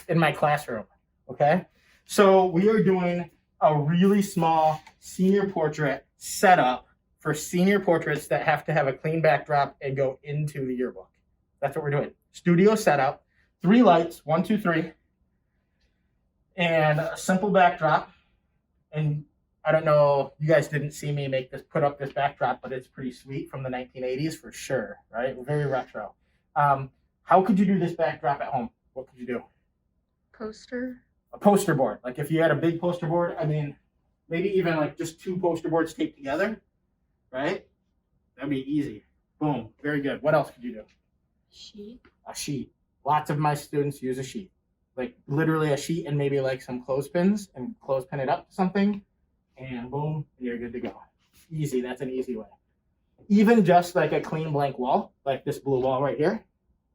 in my classroom, okay? So we are doing a really small senior portrait setup for senior portraits that have to have a clean backdrop and go into the yearbook. That's what we're doing. Studio setup, 3 lights, 1, 2, 3, and a simple backdrop. And I don't know, you guys didn't see me put up this backdrop, but it's pretty sweet from the 1980s for sure, right? Very retro. How could you do this backdrop at home? What could you do? Poster. A poster board. Like if you had a big poster board, I mean, maybe even like just 2 poster boards taped together, right? That'd be easy. Boom. Very good. What else could you do? Sheet. A sheet. Lots of my students use a sheet. Like literally a sheet and maybe like some clothespins and clothespin it up to something, and boom, you're good to go. Easy. That's an easy way. Even just like a clean blank wall, like this blue wall right here,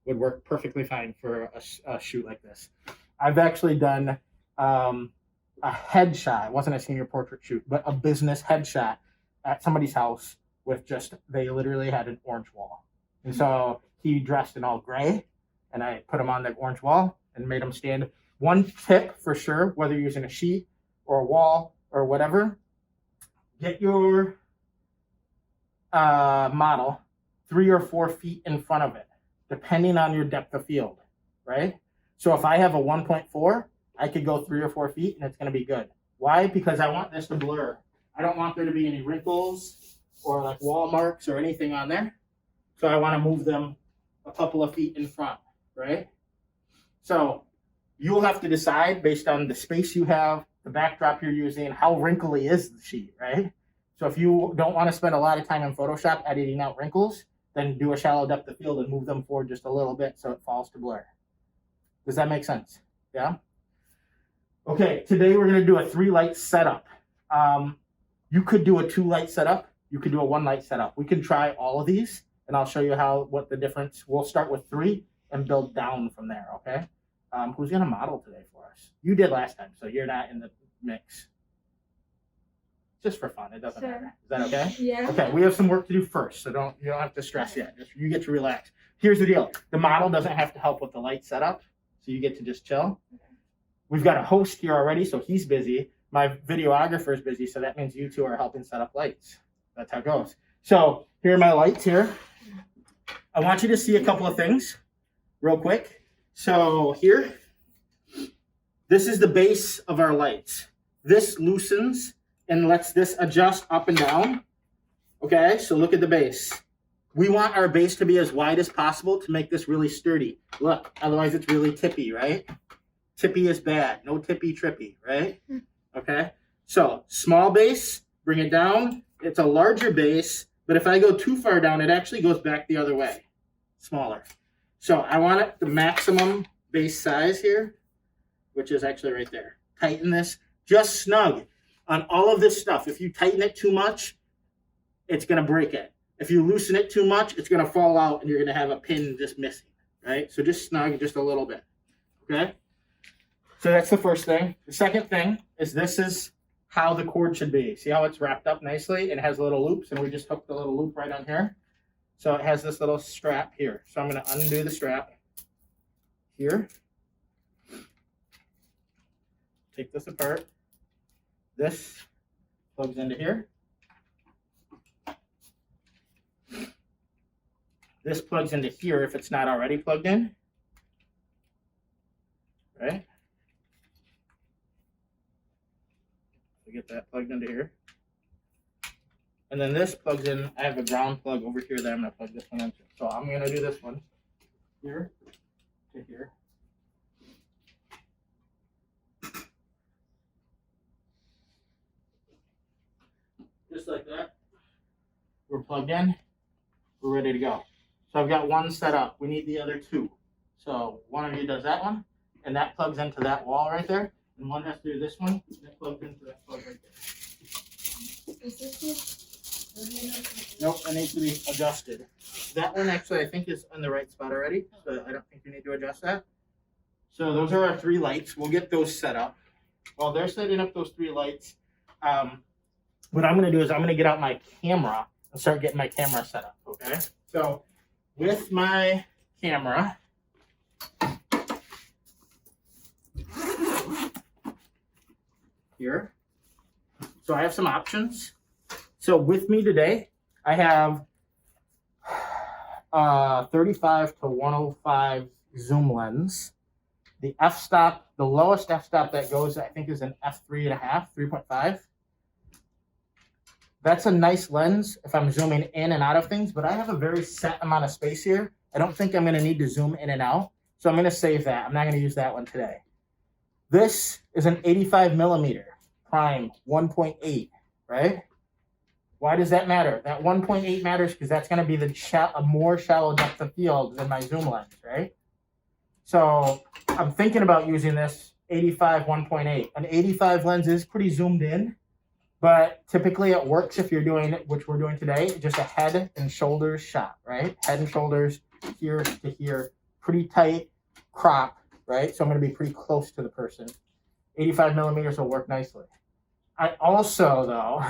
would work perfectly fine for a shoot like this. I've actually done a headshot. It wasn't a senior portrait shoot, but a business headshot at somebody's house with they literally had an orange wall. And so he dressed in all gray, and I put him on the orange wall and made him stand. One tip for sure, whether you're using a sheet or a wall or whatever, get your model 3 or 4 feet in front of it, depending on your depth of field, right? So if I have a 1.4, I could go 3 or 4 feet and it's going to be good. Why? Because I want this to blur. I don't want there to be any wrinkles or like wall marks or anything on there. So I want to move them a couple of feet in front, right? So you'll have to decide based on the space you have, the backdrop you're using, how wrinkly is the sheet, right? So if you don't want to spend a lot of time in Photoshop editing out wrinkles, then do a shallow depth of field and move them forward just a little bit so it falls to blur. Does that make sense? Yeah? Okay, today we're going to do a 3-light setup. You could do a 2-light setup. You could do a 1-light setup. We can try all of these, and I'll show you what the difference. We'll start with 3 and build down from there, okay? Who's going to model today for us? You did last time, so you're not in the mix. Just for fun, it doesn't matter. Is that okay? Yeah. Okay, we have some work to do first, so you don't have to stress yet. You get to relax. Here's the deal. The model doesn't have to help with the light setup, so you get to just chill. We've got a host here already, so he's busy. My videographer is busy, so that means you 2 are helping set up lights. That's how it goes. So here are my lights here. I want you to see a couple of things real quick. So here, this is the base of our lights. This loosens and lets this adjust up and down. Okay, so look at the base. We want our base to be as wide as possible to make this really sturdy. Look, otherwise it's really tippy, right? Tippy is bad. No tippy trippy, right? Okay, so small base, bring it down. It's a larger base, but if I go too far down, it actually goes back the other way. Smaller. So I want it the maximum base size here, which is actually right there. Tighten this just snug on all of this stuff. If you tighten it too much, it's going to break it. If you loosen it too much, it's going to fall out and you're going to have a pin just missing, right? So just snug just a little bit, okay? So that's the first thing. The second thing is this is how the cord should be. See how it's wrapped up nicely and has little loops, and we just hooked the little loop right on here. So it has this little strap here. So I'm going to undo the strap here. Take this apart. This plugs into here. This plugs into here if it's not already plugged in. Right? So get that plugged into here. And then this plugs in. I have a ground plug over here that I'm going to plug this one into. So I'm going to do this one here to here. Just like that. We're plugged in. We're ready to go. So I've got one set up. We need the other 2. So one of you does that one, and that plugs into that wall right there. And one has to do this one, and that plugs into that plug right there. Is this Nope, it needs to be adjusted. That one actually I think is in the right spot already, so I don't think you need to adjust that. So those are our 3 lights. We'll get those set up. While they're setting up those 3 lights, what I'm going to do is I'm going to get out my camera and start getting my camera set up, okay? So with my camera, here. So I have some options. So with me today, I have 35 to 105 zoom lens. The f-stop, the lowest f-stop that goes, I think, is an f3.5, 3.5. That's a nice lens if I'm zooming in and out of things, but I have a very set amount of space here. I don't think I'm going to need to zoom in and out, so I'm going to save that. I'm not going to use that one today. This is an 85 millimeter prime 1.8, right? Why does that matter? That 1.8 matters because that's going to be a more shallow depth of field than my zoom lens, right? So I'm thinking about using this 85 1.8. An 85 lens is pretty zoomed in, but typically it works if you're doing, which we're doing today, just a head and shoulders shot, right? Head and shoulders here to here, pretty tight crop, right? So I'm going to be pretty close to the person. 85 millimeters will work nicely. I also, though,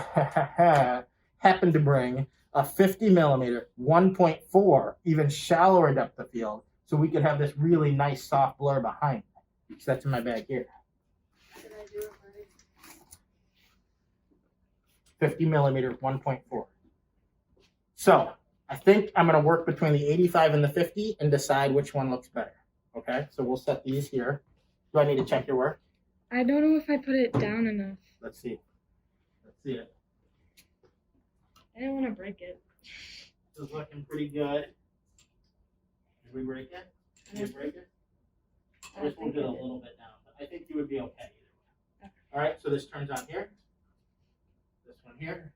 happen to bring a 50 millimeter 1.4, even shallower depth of field, so we could have this really nice soft blur behind me. So that's in my bag here. 50 millimeter 1.4. So I think I'm going to work between the 85 and the 50 and decide which one looks better. Okay, so we'll set these here. Do I need to check your work? I don't know if I put it down enough. Let's see. Let's see it. I didn't want to break it. This is looking pretty good. Did we break it? Did we break it? I just moved it a little bit down, but I think you would be okay either way. All right, so this turns on here. This one here.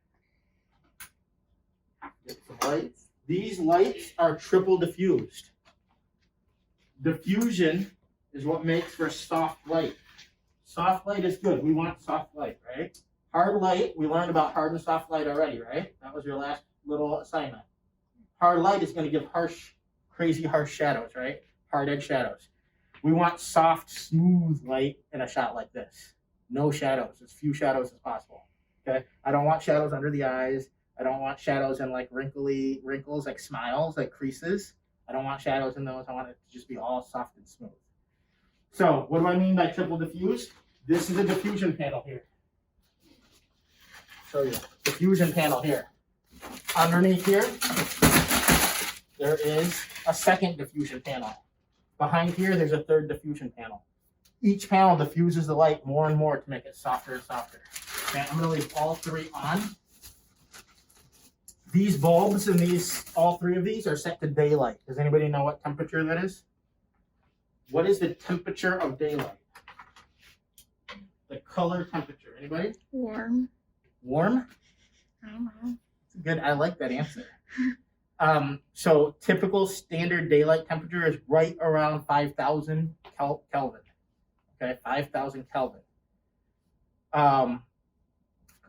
Get some lights. These lights are triple diffused. Diffusion is what makes for soft light. Soft light is good. We want soft light, right? Hard light, we learned about hard and soft light already, right? That was your last little assignment. Hard light is going to give harsh, crazy harsh shadows, right? Hard edge shadows. We want soft, smooth light in a shot like this. No shadows, as few shadows as possible. Okay? I don't want shadows under the eyes. I don't want shadows in like wrinkles, like smiles, like creases. I don't want shadows in those. I want it to just be all soft and smooth. So what do I mean by triple diffused? This is a diffusion panel here. Show you. Diffusion panel here. Underneath here, there is a second diffusion panel. Behind here, there's a third diffusion panel. Each panel diffuses the light more and more to make it softer and softer. Okay, I'm going to leave all three on. These bulbs and all three of these are set to daylight. Does anybody know what temperature that is? What is the temperature of daylight? The color temperature. Anybody? Warm. Warm? I don't know. Good. I like that answer. So typical standard daylight temperature is right around 5,000 Kelvin. Okay, 5,000 Kelvin.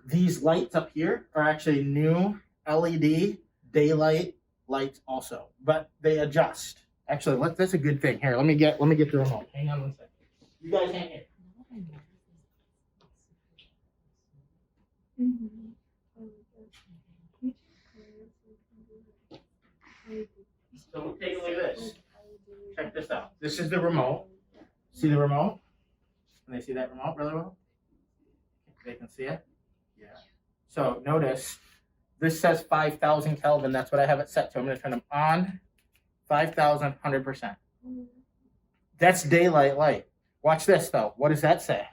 These lights up here are actually new LED daylight lights also, but they adjust. Actually, that's a good thing. Here, let me get the remote. Hang on one second. You guys hang here. So take a look at this. Check this out. This is the remote. See the remote? Can they see that remote really well? They can see it? Yeah. So notice, this says 5,000 Kelvin. That's what I have it set to. I'm going to turn them on. 5,000, 100%. That's daylight light. Watch this, though. What does that say?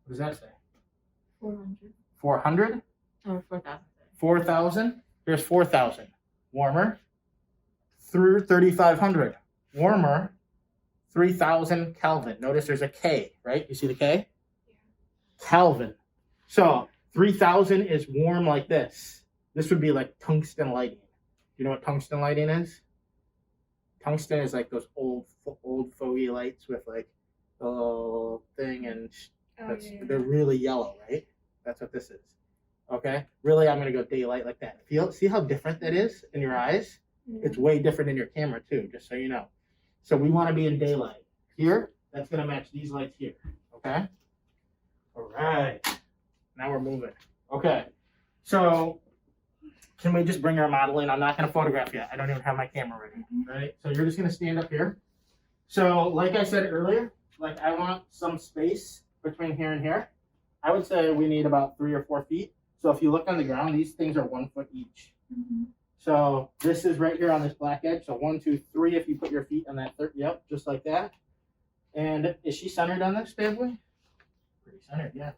What does that say? 400. 400? Oh, 4,000. 4,000? Here's 4,000. Warmer. Through 3,500. Warmer. 3,000 Kelvin. Notice there's a K, right? You see the K? Yeah. Kelvin. So 3,000 is warm like this. This would be like tungsten lighting. You know what tungsten lighting is? Tungsten is like those old fogey lights with like the little thing, and they're really yellow, right? That's what this is. Okay? Really, I'm going to go daylight like that. See how different that is in your eyes? Yeah. It's way different in your camera too, just so you know. So we want to be in daylight. Here, that's going to match these lights here. Okay? All right. Now we're moving. Okay. So can we just bring our model in? I'm not going to photograph yet. I don't even have my camera ready. Right? So you're just going to stand up here. So like I said earlier, like I want some space between here and here. I would say we need about 3 or 4 feet. So if you look on the ground, these things are 1 foot each. Mhm. So this is right here on this black edge. So 1, 2, 3. If you put your feet on that third, yep, just like that. And is she centered on this bad boy? Pretty centered, yeah.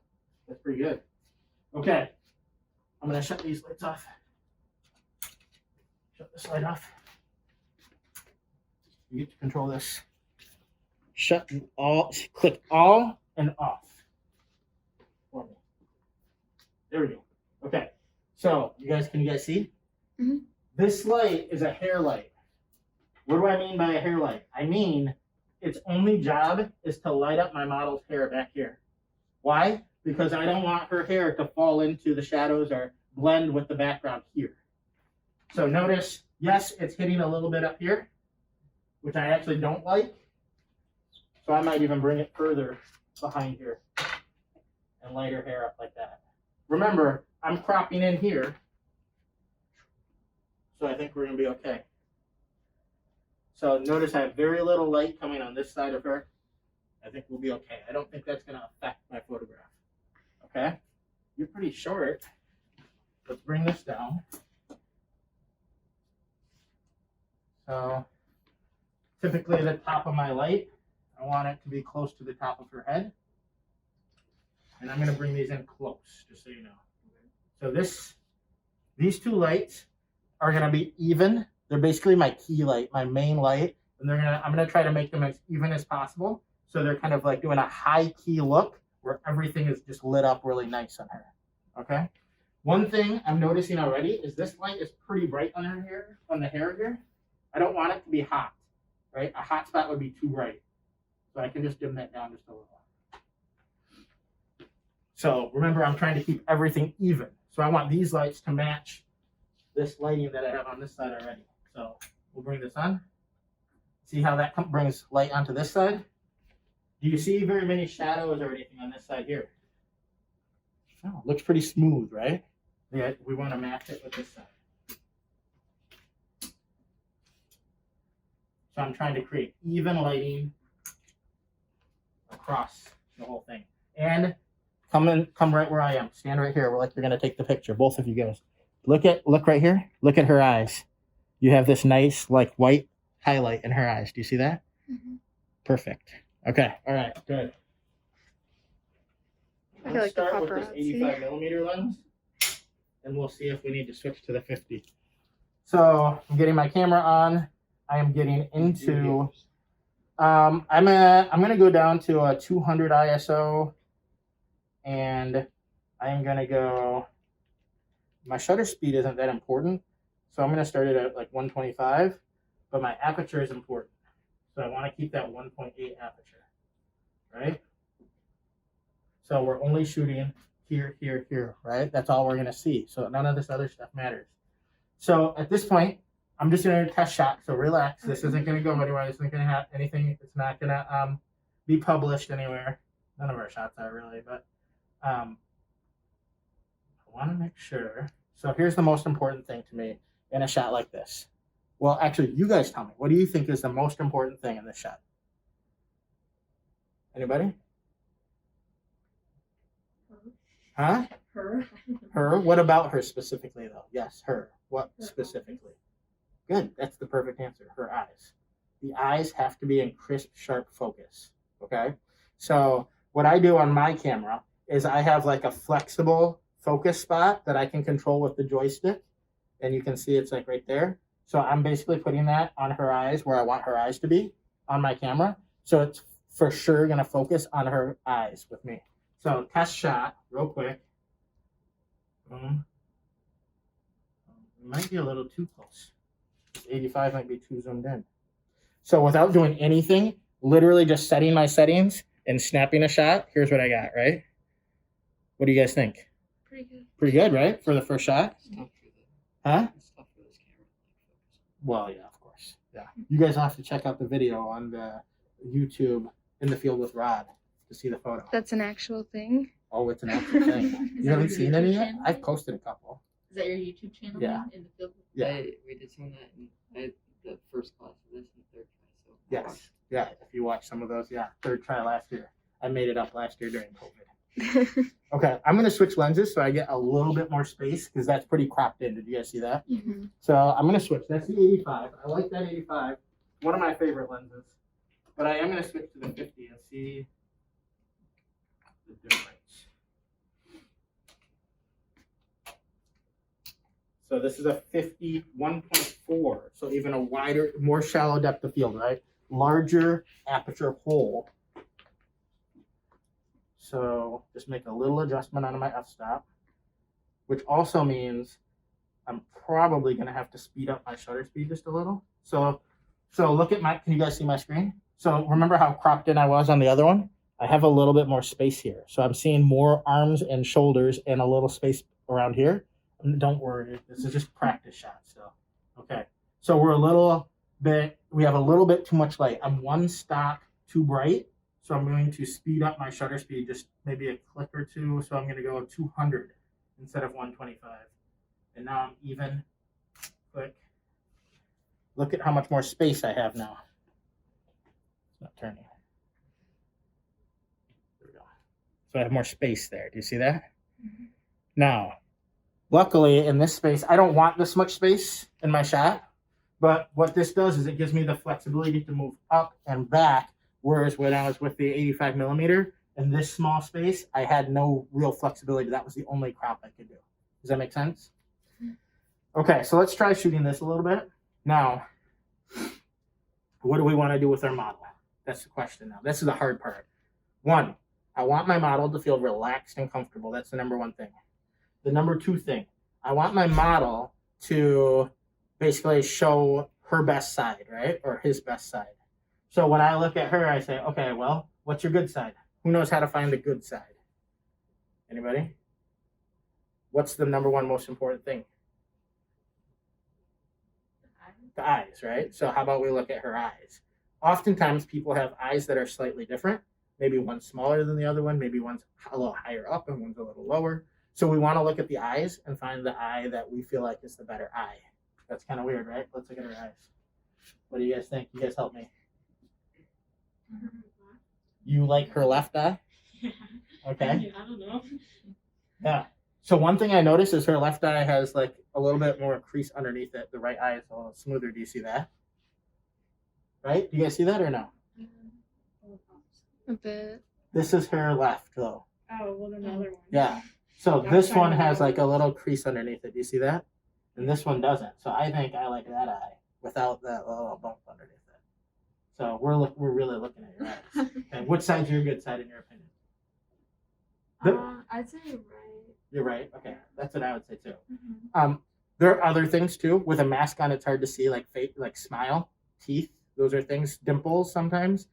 That's pretty good. Okay, I'm gonna shut these lights off. Shut this light off. You get to control this. Shut all. Click all and off. For me. There we go. Okay. So can you guys see? Mhm. This light is a hair light. What do I mean by a hair light? I mean its only job is to light up my model's hair back here. Why? Because I don't want her hair to fall into the shadows or blend with the background here. So notice, yes, it's hitting a little bit up here, which I actually don't like. So I might even bring it further behind here and light her hair up like that. Remember, I'm cropping in here, so I think we're gonna be okay. So notice I have very little light coming on this side of her. I think we'll be okay. I don't think that's gonna affect my photograph. Okay? You're pretty short. Let's bring this down. So typically the top of my light, I want it to be close to the top of her head. And I'm gonna bring these in close, just so you know. So these 2 lights are gonna be even. They're basically my key light, my main light. And I'm gonna try to make them as even as possible. So they're kind of like doing a high key look where everything is just lit up really nice on her. Okay? One thing I'm noticing already is this light is pretty bright on her hair, on the hair here. I don't want it to be hot, right? A hot spot would be too bright. So I can just dim that down just a little. So remember, I'm trying to keep everything even. So I want these lights to match this lighting that I have on this side already. So we'll bring this on. See how that brings light onto this side? Do you see very many shadows or anything on this side here? Oh, looks pretty smooth, right? Yeah, we want to match it with this side. So I'm trying to create even lighting across the whole thing. And come right where I am. Stand right here. We're like you're gonna take the picture. Both of you guys. Look right here. Look at her eyes. You have this nice like white highlight in her eyes. Do you see that? Mhm. Perfect. Okay. All right. Good. I feel like the start with this paparazzi. 85 millimeter lens, and we'll see if we need to switch to the 50. So I'm getting my camera on. I am getting into. I'm gonna go down to a 200 ISO, and I am gonna go. My shutter speed isn't that important, so I'm gonna start it at like 125, but my aperture is important, so I want to keep that 1.8 aperture, right? So we're only shooting here, here, here, right? That's all we're gonna see. So none of this other stuff matters. So at this point, I'm just gonna test shot. So relax. This isn't gonna go anywhere. This isn't gonna have anything. It's not gonna be published anywhere. None of our shots are really, but I want to make sure. So here's the most important thing to me in a shot like this. Well, actually, you guys tell me. What do you think is the most important thing in this shot? Anybody? Huh? Her. Her? What about her specifically, though? Yes, her. What Her specifically? Good. That's the perfect answer. Her eyes. The eyes have to be in crisp, sharp focus. Okay? So what I do on my camera is I have like a flexible focus spot that I can control with the joystick. And you can see it's like right there. So I'm basically putting that on her eyes where I want her eyes to be on my camera. So it's for sure going to focus on her eyes with me. So test shot real quick. Boom. It might be a little too close. 85 might be too zoomed in. So without doing anything, literally just setting my settings and snapping a shot, here's what I got, right? What do you guys think? Pretty good. Pretty good, right? For the first shot? Huh? Well, yeah, of course. Yeah. You guys will have to check out the video on the YouTube In the Field with Rod to see the photo. That's an actual thing. Oh, it's an actual thing. You haven't seen any yet? I've posted a couple. Is that your YouTube channel? Yeah. now, In the field? Yeah. We did some of that in the first class of this and third class. So Yes. Yeah. If you watch some of those, yeah. Third try last year. I made it up last year during COVID. Okay, I'm gonna switch lenses so I get a little bit more space because that's pretty cropped in. Did you guys see that? Mhm. So I'm gonna switch. That's the 85. I like that 85. One of my favorite lenses. But I am gonna switch to the 50 and see the difference. So this is a 51.4. So even a wider, more shallow depth of field, right? Larger aperture hole. So just make a little adjustment on my f-stop, which also means I'm probably gonna have to speed up my shutter speed just a little. So look at my, can you guys see my screen? So remember how cropped in I was on the other one? I have a little bit more space here. So I'm seeing more arms and shoulders and a little space around here. Don't worry, this is just practice shots still. Okay, so we have a little bit too much light. I'm one stop too bright. So I'm going to speed up my shutter speed just maybe a click or two. So I'm gonna go 200 instead of 125. And now I'm even. Click. Look at how much more space I have now. It's not turning. There we go. So I have more space there. Do you see that? Mhm. Now, luckily in this space, I don't want this much space in my shot. But what this does is it gives me the flexibility to move up and back. Whereas when I was with the 85 millimeter in this small space, I had no real flexibility. That was the only crop I could do. Does that make sense? Okay, so let's try shooting this a little bit. Now, what do we want to do with our model? That's the question now. This is the hard part. One, I want my model to feel relaxed and comfortable. That's the number one thing. The number two thing, I want my model to basically show her best side, right? Or his best side. So when I look at her, I say, okay, well, what's your good side? Who knows how to find the good side? Anybody? What's the number one most important thing? The eyes, right? So how about we look at her eyes? Oftentimes people have eyes that are slightly different. Maybe one's smaller than the other one. Maybe one's a little higher up and one's a little lower. So we want to look at the eyes and find the eye that we feel like is the better eye. That's kind of weird, right? Let's look at her eyes. What do you guys think? You guys help me. You like her left eye? Okay. I don't know. Yeah. So one thing I noticed is her left eye has like a little bit more crease underneath it. The right eye is a little smoother. Do you see that? Right? Do you guys see that or no? A bit. This is her left though. Oh, well, another one. Yeah. So That's this kind one of has low. like a little crease underneath it. Do you see that? And this one doesn't. So I think I like that eye without that little bump underneath it. So we're really looking at your eyes. And which side's your good side in your opinion? I'd say right. You're right. Okay, that's what I would say too. Mm-hmm. There are other things too. With a mask on, it's hard to see like face, like smile, teeth. Those are things. Dimples sometimes.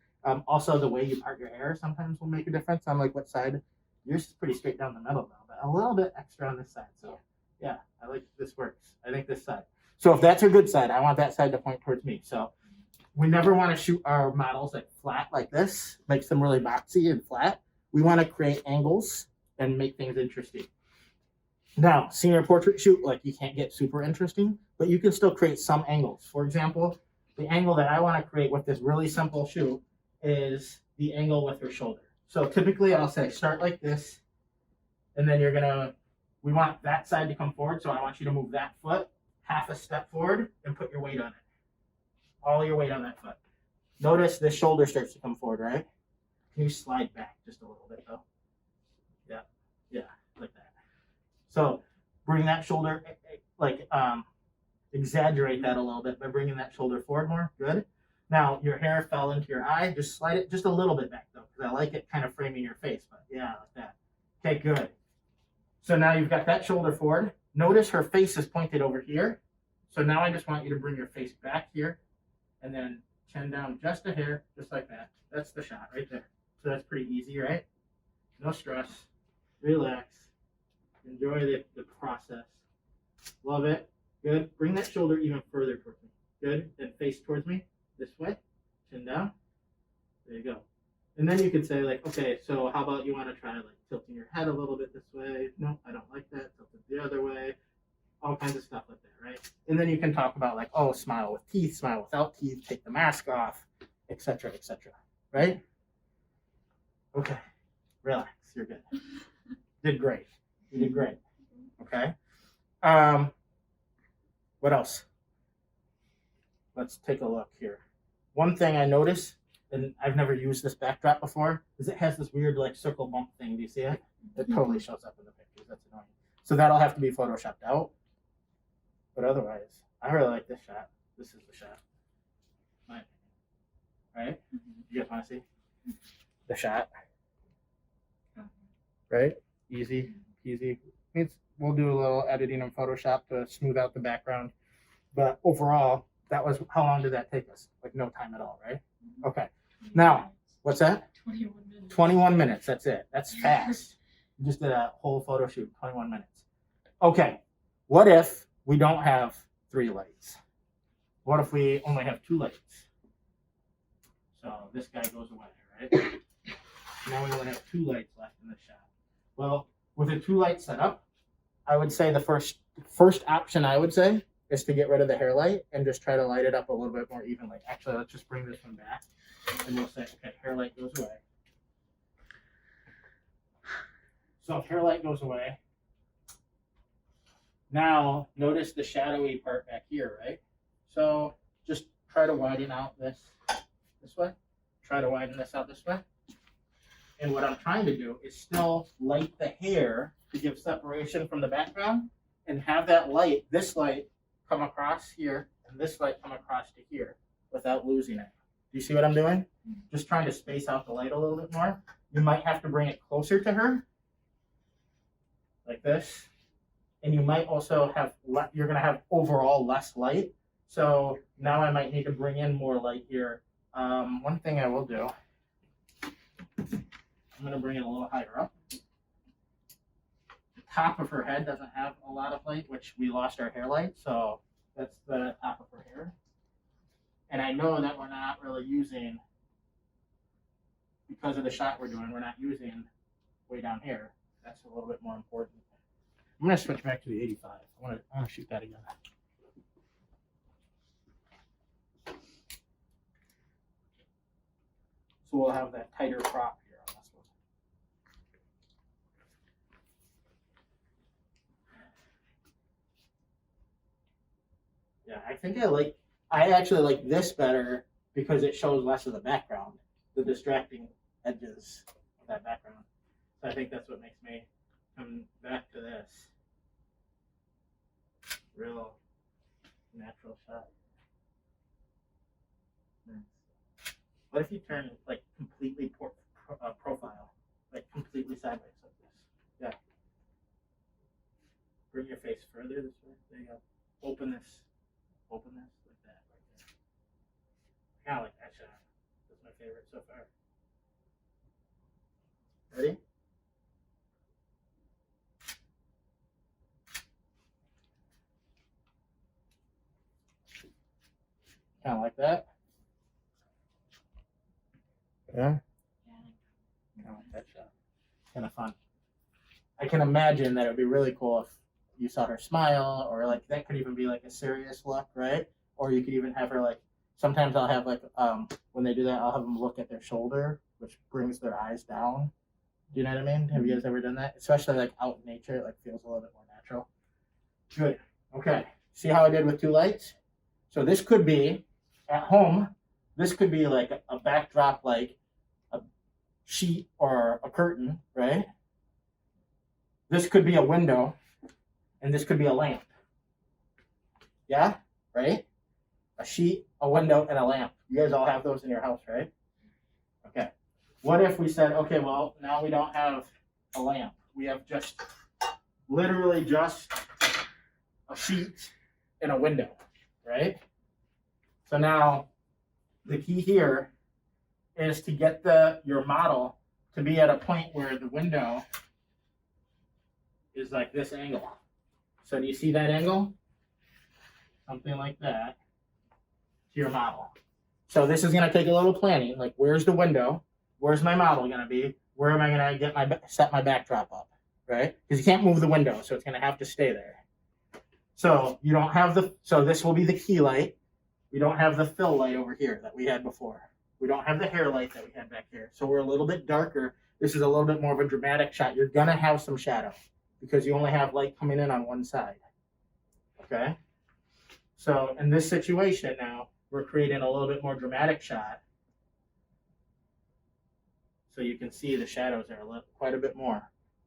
Also, the way you part your hair sometimes will make a difference on like what side. Yours is pretty straight down the middle though, but a little bit extra on this side. So yeah, I like this works. I think this side. So if that's her good side, I want that side to point towards me. So we never want to shoot our models like flat like this. Makes them really boxy and flat. We want to create angles and make things interesting. Now, senior portrait shoot, like you can't get super interesting, but you can still create some angles. For example, the angle that I want to create with this really simple shoot is the angle with her shoulder. So typically I'll say start like this, and then we want that side to come forward. So I want you to move that foot half a step forward and put your weight on it. All your weight on that foot. Notice the shoulder starts to come forward, right? Can you slide back just a little bit though? Yeah, like that. So bring that shoulder, like exaggerate that a little bit by bringing that shoulder forward more. Good. Now your hair fell into your eye. Just slide it just a little bit back though, because I like it kind of framing your face. But yeah, like that. Okay, good. So now you've got that shoulder forward. Notice her face is pointed over here. So now I just want you to bring your face back here and then chin down just a hair, just like that. That's the shot right there. So that's pretty easy, right? No stress. Relax. Enjoy the process. Love it. Good. Bring that shoulder even further towards me. Good. Then face towards me this way. Chin down. There you go. And then you could say like, okay, so how about you want to try like tilting your head a little bit this way? No, I don't like that. Tilt it the other way. All kinds of stuff like that, right? And then you can talk about like, oh, smile with teeth, smile without teeth, take the mask off, etc., etc. Right? Okay. Relax. You're good. Did great. You did great. Okay. What else? Let's take a look here. One thing I noticed, and I've never used this backdrop before, is it has this weird like circle bump thing. Do you see it? It totally shows up in the pictures. That's annoying. So that'll have to be photoshopped out. But otherwise, I really like this shot. This is the shot. My opinion. Right? You guys want to see the shot? Right? Easy, easy. We'll do a little editing in Photoshop to smooth out the background. But overall, that was, how long did that take us? Like no time at all, right? Okay. Now, what's that? 21 minutes. 21 minutes. That's it. That's fast. You just did a whole photo shoot, 21 minutes. Okay. What if we don't have 3 lights? What if we only have 2 lights? So this guy goes away, right? Now we only have 2 lights left in the shot. Well, with a 2-light setup, I would say the first option I would say is to get rid of the hair light and just try to light it up a little bit more evenly. Actually, let's just bring this one back and we'll say, okay, hair light goes away. So if hair light goes away, now notice the shadowy part back here, right? So just try to widen out this way. Try to widen this out this way. And what I'm trying to do is still light the hair to give separation from the background and have that light, this light, come across here and this light come across to here without losing it. Do you see what I'm doing? Just trying to space out the light a little bit more. You might have to bring it closer to her, like this. And you might also have, you're going to have overall less light. So now I might need to bring in more light here. One thing I will do, I'm going to bring it a little higher up. The top of her head doesn't have a lot of light, which we lost our hair light. So that's the top of her hair. And I know that we're not really using, because of the shot we're doing, we're not using way down here. That's a little bit more important. I'm going to switch back to the 85. I want to shoot that again. So we'll have that tighter crop here on this one. Yeah, I actually like this better because it shows less of the background, the distracting edges of that background. So I think that's what makes me come back to this. Real natural shot. What if you turn like completely profile, like completely sideways like this? Yeah. Bring your face further this way. There you go. Open this like that right there. I kind of like that shot. That's my favorite so far. Ready? Kind of like that. Yeah. Kind of like that shot. Kind of fun. I can imagine that it would be really cool if you saw her smile, or like that could even be like a serious look, right? Or you could even have her like, sometimes I'll have like, when they do that, I'll have them look at their shoulder, which brings their eyes down. Do you know what I mean? Have you guys ever done that? Especially like out in nature, it like feels a little bit more natural. Good. Okay. See how I did with 2 lights? So this could be, at home, this could be like a backdrop, like a sheet or a curtain, right? This could be a window, and this could be a lamp. Yeah? Right? A sheet, a window, and a lamp. You guys all have those in your house, right? Okay. What if we said, okay, well, now we don't have a lamp. We have just, literally just a sheet and a window, right? So now the key here is to get your model to be at a point where the window is like this angle. So do you see that angle? Something like that to your model. So this is going to take a little planning. Like, where's the window? Where's my model going to be? Where am I going to set my backdrop up? Right? Because you can't move the window, so it's going to have to stay there. So you don't have so this will be the key light. We don't have the fill light over here that we had before. We don't have the hair light that we had back here. So we're a little bit darker This is a little bit more of a dramatic shot. You're gonna have some shadow because you only have light coming in on one side. Okay? So in this situation now, we're creating a little bit more dramatic shot. So you can see the shadows there quite a bit more.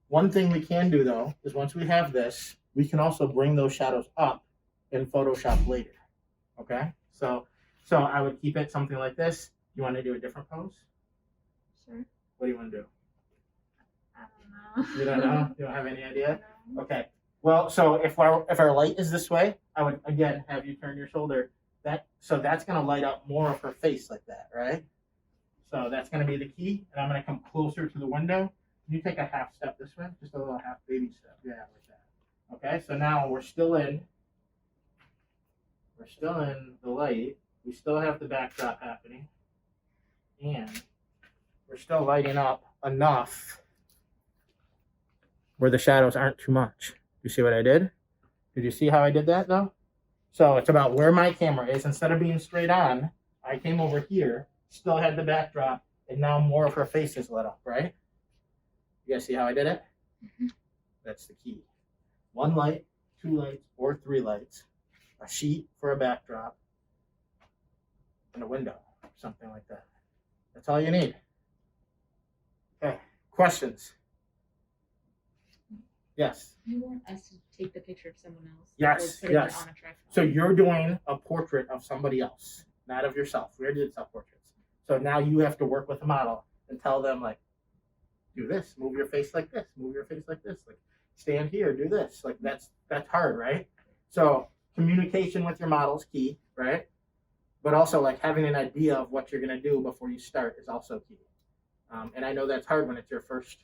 One thing we can do though, is once we have this, we can also bring those shadows up in Photoshop later. Okay? So I would keep it something like this. You want to do a different pose? Sure. What do you want to do? I don't know. You don't know? You don't have any idea? No. Okay. Well, so if our light is this way, I would again have you turn your shoulder. So that's gonna light up more of her face like that, right? So that's gonna be the key. And I'm gonna come closer to the window. You take a half step this way, just a little half baby step. Yeah, like that. Okay, so now we're still in the light. We still have the backdrop happening. And we're still lighting up enough where the shadows aren't too much. You see what I did? Did you see how I did that though? So it's about where my camera is. Instead of being straight on, I came over here, still had the backdrop, and now more of her face is lit up, right? You guys see how I did it? Mhm. That's the key. One light, two lights, or three lights, a sheet for a backdrop, and a window, something like that. That's all you need. Okay, questions? Yes. You want us to take the picture of someone else? Yes, Or put yes. it on a tripod? So you're doing a portrait of somebody else, not of yourself. We already did self-portraits. So now you have to work with the model and tell them, like, do this, move your face like this, move your face like this, like stand here, do this. Like that's hard, right? So communication with your model is key, right? But also like having an idea of what you're gonna do before you start is also key. And I know that's hard when it's your first